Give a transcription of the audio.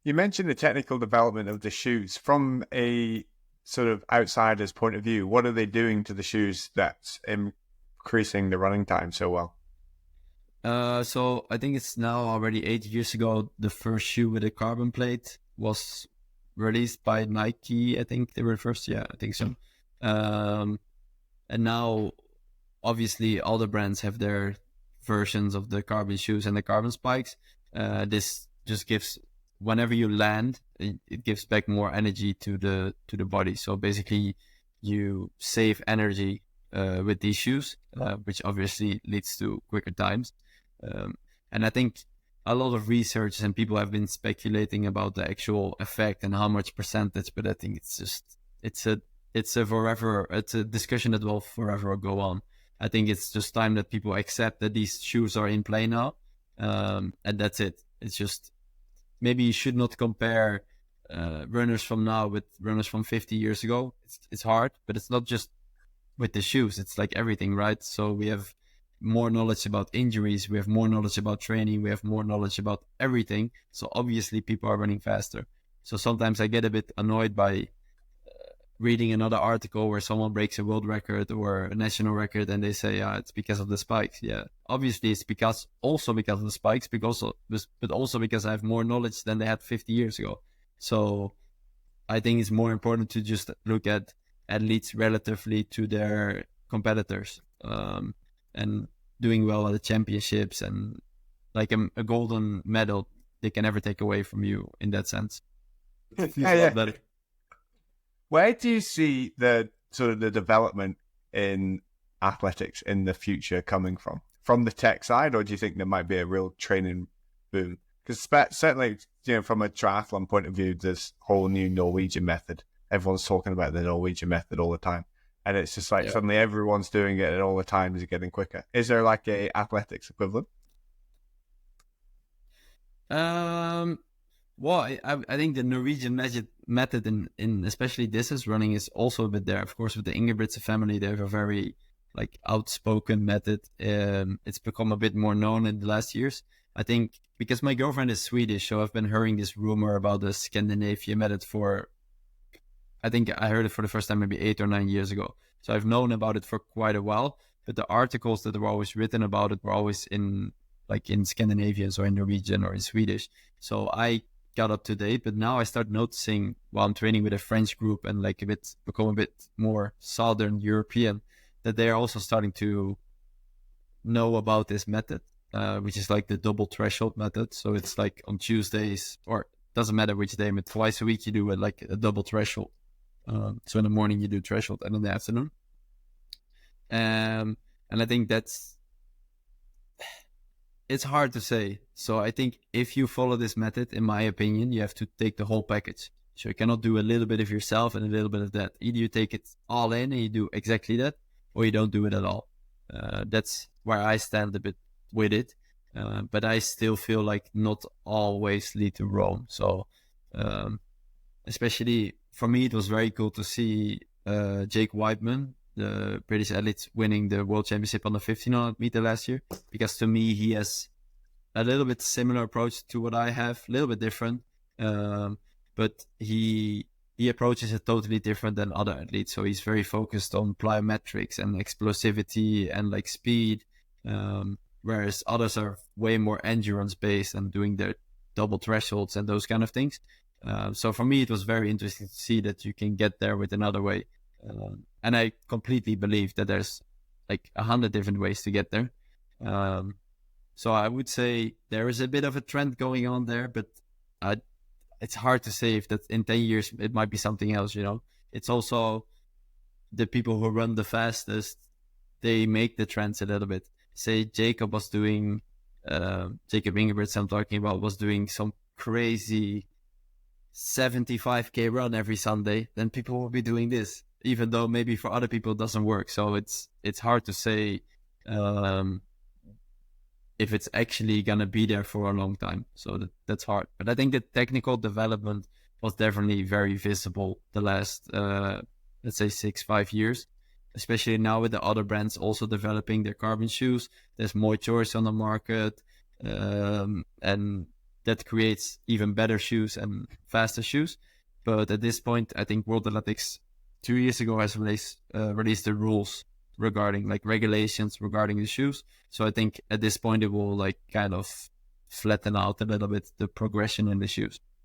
You mentioned the technical development of the shoes. From a sort of outsider's point of view, what are they doing to the shoes that's increasing the running time so well? So I think it's now already 8 years ago. The first shoe with a carbon plate was released by Nike. I think they were the first. Yeah, I think so. Um, and now, obviously, all the brands have their versions of the carbon shoes and the carbon spikes. This just gives, whenever you land, it gives back more energy to the body. So basically, you save energy with these shoes, which obviously leads to quicker times. Um, and I think a lot of research and people have been speculating about the actual effect and how much percentage, but I think it's a it's a discussion that will forever go on. I think it's just time that people accept that these shoes are in play now, and that's it. It's just maybe you should not compare runners from now with runners from 50 years ago. It's hard, but it's not just with the shoes. It's like everything, right? So we have more knowledge about injuries. We have more knowledge about training. We have more knowledge about everything. So obviously people are running faster. So sometimes I get a bit annoyed by reading another article where someone breaks a world record or a national record and they say, it's because of the spikes. Yeah, obviously it's because of the spikes, but also because I have more knowledge than they had 50 years ago. So I think it's more important to just look at athletes relatively to their competitors, and doing well at the championships, and like a golden medal they can never take away from you in that sense. It feels Yeah, a lot yeah. better. Where do you see the sort of the development in athletics in the future coming from? From the tech side, or do you think there might be a real training boom? Because certainly, from a triathlon point of view, this whole new Norwegian method. Everyone's talking about the Norwegian method all the time, and it's just like Yeah. suddenly everyone's doing it, and all the time is getting quicker. Is there like a athletics equivalent? Um, well, I think the Norwegian method in especially distance running is also a bit there. Of course, with the Ingebrigtsen family, they have a very like outspoken method. It's become a bit more known in the last years. I think because my girlfriend is Swedish, so I've been hearing this rumor about the Scandinavian method for, I think I heard it for the first time maybe 8 or 9 years ago. So I've known about it for quite a while, but the articles that were always written about it were always in like in Scandinavian or in Norwegian or in Swedish. So I got up to date, but now I start noticing while I'm training with a French group and like become a bit more Southern European, that they are also starting to know about this method, which is like the double threshold method. So it's like on Tuesdays, or doesn't matter which day, but twice a week you do like a double threshold. So in the morning you do threshold and in the afternoon. And I think it's hard to say. So I think if you follow this method, in my opinion, you have to take the whole package. So you cannot do a little bit of yourself and a little bit of that. Either you take it all in and you do exactly that, or you don't do it at all. That's where I stand a bit with it. But I still feel like not always lead to Rome. So um, especially for me, it was very cool to see Jake Whiteman, the British athlete, winning the World Championship on the 1500 meter last year. Because to me, he has a little bit similar approach to what I have, a little bit different, but he approaches it totally different than other athletes. So he's very focused on plyometrics and explosivity and like speed, whereas others are way more endurance based and doing their double thresholds and those kind of things. So for me, it was very interesting to see that you can get there with another way. And I completely believe that there's like 100 different ways to get there. So I would say there is a bit of a trend going on there, but it's hard to say if that in 10 years it might be something else, you know. It's also the people who run the fastest, they make the trends a little bit. Say Jacob was doing, Jacob Ingebrigtsen I'm talking about, was doing some crazy 75K run every Sunday, then people will be doing this, even though maybe for other people it doesn't work. So it's hard to say if it's actually gonna be there for a long time. So that's hard. But I think the technical development was definitely very visible the last let's say 5 years, especially now with the other brands also developing their carbon shoes. There's more choice on the market, and that creates even better shoes and faster shoes. But at this point, I think World Athletics 2 years ago has released the rules regarding like regulations regarding the shoes. So I think at this point it will like kind of flatten out a little bit the progression in the shoes.